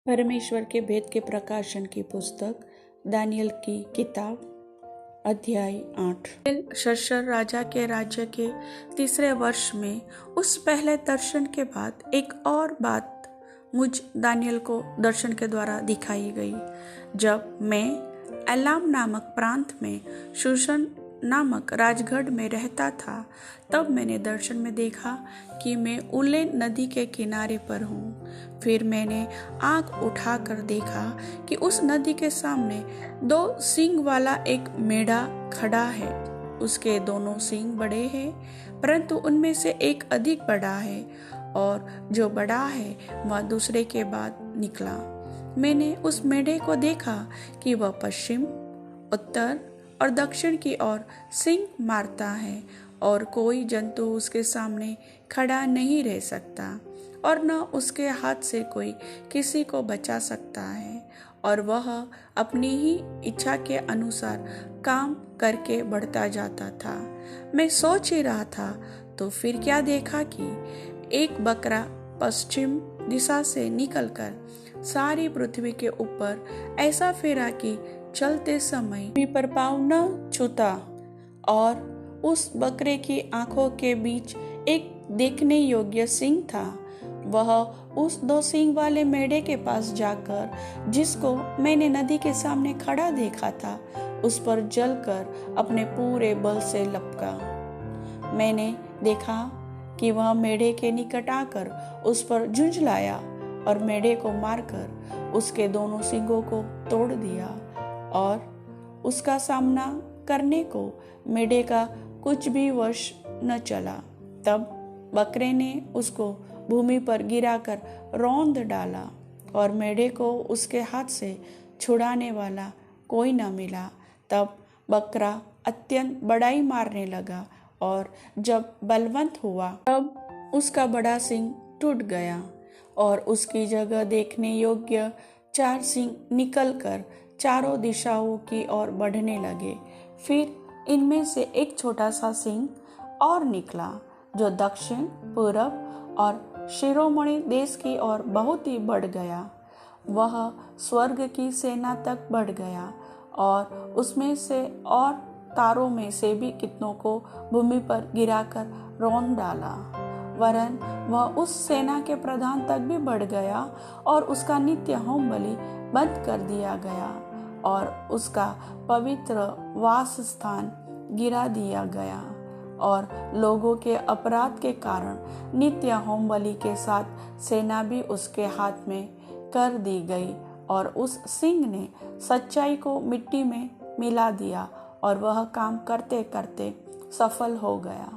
परमेश्वर के भेद के प्रकाशन की पुस्तक दानियल की किताब अध्याय 8। शशर राजा के राज्य के तीसरे वर्ष में उस पहले दर्शन के बाद एक और बात मुझ दानियल को दर्शन के द्वारा दिखाई गई। जब मैं एलाम नामक प्रांत में शूशन नामक राजगढ़ में रहता था, तब मैंने दर्शन में देखा कि मैं उल्ले नदी के किनारे पर हूँ। फिर मैंने आँख उठाकर देखा कि उस नदी के सामने 2 सींग वाला एक मेढ़ा खड़ा है। उसके दोनों सींग बड़े हैं, परंतु उनमें से एक अधिक बड़ा है, और जो बड़ा है वह दूसरे के बाद निकला। मैंने उस मेढ़े को देखा कि वह पश्चिम, उत्तर और दक्षिण की ओर सींग मारता है, और कोई जंतु उसके सामने खड़ा नहीं रह सकता, और न उसके हाथ से कोई किसी को बचा सकता है, और वह अपनी ही इच्छा के अनुसार काम करके बढ़ता जाता था। मैं सोच ही रहा था, तो फिर क्या देखा कि एक बकरा पश्चिम दिशा से निकलकर सारी पृथ्वी के ऊपर ऐसा फेरा कि चलते समय भूमि पर पाँव न छूता, और उस बकरे की आंखों के बीच एक देखने योग्य सींग था। वह उस 2 सींग वाले मेढ़े के पास जाकर, जिसको मैंने नदी के सामने खड़ा देखा था, उस पर जलकर अपने पूरे बल से लपका। मैंने देखा कि वह मेढ़े के निकट आकर उस पर झुंझलाया और मेढ़े को मारकर उसके दोनों सींगों को तोड़ दिया, और उसका सामना करने को मेढ़े का कुछ भी वश न चला। तब बकरे ने उसको भूमि पर गिराकर रौंद डाला, और मेढ़े को उसके हाथ से छुड़ाने वाला कोई न मिला। तब बकरा अत्यंत बड़ाई मारने लगा, और जब बलवंत हुआ तब उसका बड़ा सींग टूट गया, और उसकी जगह देखने योग्य 4 सींग निकलकर चारों दिशाओं की ओर बढ़ने लगे। फिर इनमें से एक छोटा सा सींग और निकला, जो दक्षिण, पूरब और शिरोमणि देश की ओर बहुत ही बढ़ गया। वह स्वर्ग की सेना तक बढ़ गया, और उसमें से और तारों में से भी कितनों को भूमि पर गिराकर रौंद डाला। वरन वह उस सेना के प्रधान तक भी बढ़ गया, और उसका नित्य होम बलि बंद कर दिया गया, और उसका पवित्र वास स्थान गिरा दिया गया, और लोगों के अपराध के कारण नित्य होम बलि के साथ सेना भी उसके हाथ में कर दी गई। और उस सिंह ने सच्चाई को मिट्टी में मिला दिया, और वह काम करते करते सफल हो गया।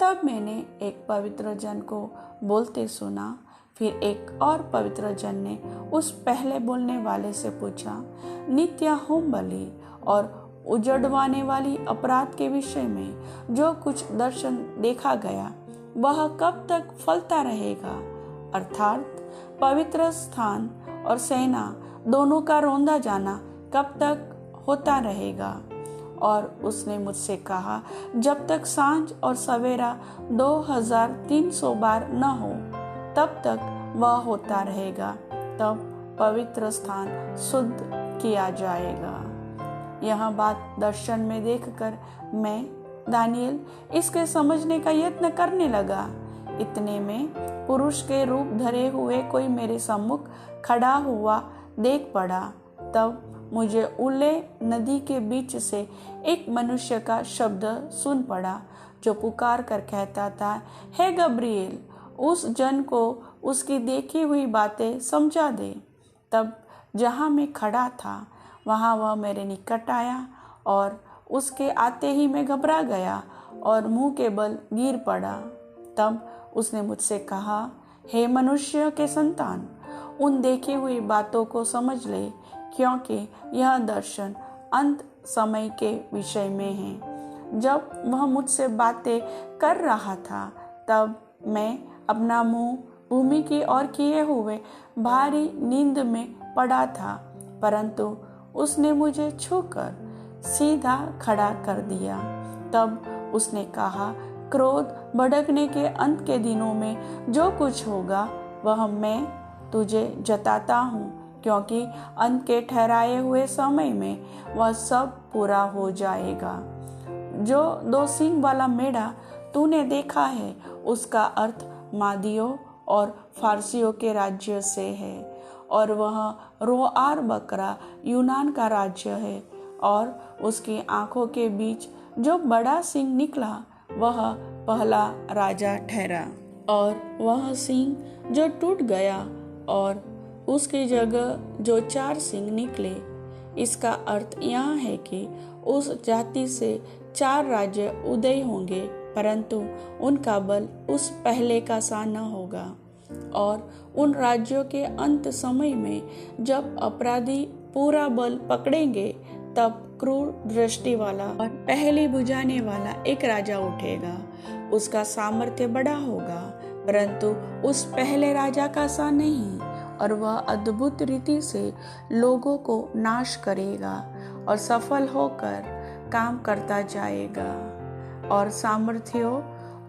तब मैंने एक पवित्र जन को बोलते सुना। फिर एक और पवित्र जन ने उस पहले बोलने वाले से पूछा, नित्य होम बलि और उजड़वाने वाली अपराध के विषय में जो कुछ दर्शन देखा गया, वह कब तक फलता रहेगा? अर्थात पवित्र स्थान और सेना दोनों का रौंदा जाना कब तक होता रहेगा? और उसने मुझसे कहा, जब तक सांझ और सवेरा 2300 बार न हो, तब तक वह होता रहेगा। तब पवित्र स्थान शुद्ध किया जाएगा। यह बात दर्शन में देखकर मैं दानियल इसके समझने का यत्न करने लगा। इतने में पुरुष के रूप धरे हुए कोई मेरे सम्मुख खड़ा हुआ देख पड़ा। तब मुझे उल्ले नदी के बीच से एक मनुष्य का शब्द सुन पड़ा, जो पुकार कर कहता था, हे गब्रिएल, उस जन को उसकी देखी हुई बातें समझा दे। तब जहाँ मैं खड़ा था, वहाँ वह मेरे निकट आया, और उसके आते ही मैं घबरा गया और मुंह के बल गिर पड़ा। तब उसने मुझसे कहा, हे मनुष्य के संतान, उन देखी हुई बातों को समझ ले, क्योंकि यह दर्शन अंत समय के विषय में है। जब वह मुझसे बातें कर रहा था, तब मैं अपना मुंह भूमि की ओर किए हुए भारी नींद में पड़ा था, परंतु उसने मुझे छूकर सीधा खड़ा कर दिया। तब उसने कहा, क्रोध भड़कने के अंत के दिनों में जो कुछ होगा, वह मैं तुझे जताता हूँ, क्योंकि अंत के ठहराए हुए समय में वह सब पूरा हो जाएगा। जो 2 सींग वाला मेढ़ा तूने देखा है, उसका अर्थ मादियों और फारसियों के राज्य से है, और वह रोआर बकरा यूनान का राज्य है। और उसकी आंखों के बीच जो बड़ा सींग निकला, वह पहला राजा ठहरा। और वह सींग जो टूट गया और उसकी जगह जो 4 सींग निकले, इसका अर्थ यह है कि उस जाति से 4 राज्य उदय होंगे, परंतु उनका बल उस पहले का सा न होगा। और उन राज्यों के अंत समय में जब अपराधी पूरा बल पकड़ेंगे, तब क्रूर दृष्टि वाला और पहली बुझाने वाला एक राजा उठेगा। उसका सामर्थ्य बड़ा होगा, परंतु उस पहले राजा का सा नहीं, और वह अद्भुत रीति से लोगों को नाश करेगा और सफल होकर काम करता जाएगा, और सामर्थियों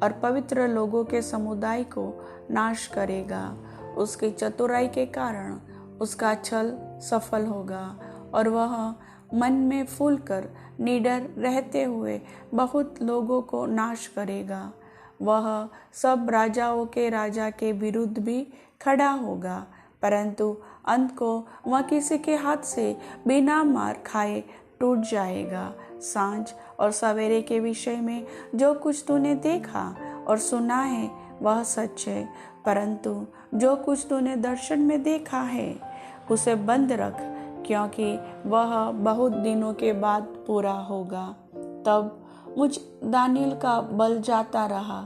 और पवित्र लोगों के समुदाय को नाश करेगा। उसकी चतुराई के कारण उसका छल सफल होगा, और वह मन में फूलकर निडर रहते हुए बहुत लोगों को नाश करेगा। वह सब राजाओं के राजा के विरुद्ध भी खड़ा होगा, परंतु अंत को वह किसी के हाथ से बिना मार खाए टूट जाएगा। सांझ और सवेरे के विषय में जो कुछ तूने देखा और सुना है, वह सच है, परंतु जो कुछ तूने दर्शन में देखा है, उसे बंद रख, क्योंकि वह बहुत दिनों के बाद पूरा होगा। तब मुझ दानियल का बल जाता रहा,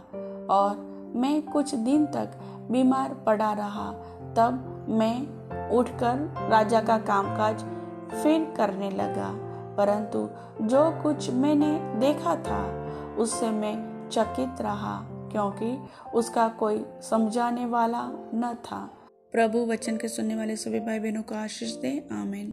और मैं कुछ दिन तक बीमार पड़ा रहा। तब मैं उठकर राजा का कामकाज फिर करने लगा, परंतु जो कुछ मैंने देखा था, उससे मैं चकित रहा, क्योंकि उसका कोई समझाने वाला न था। प्रभु वचन के सुनने वाले सभी भाई बहनों को आशीष दे। आमीन।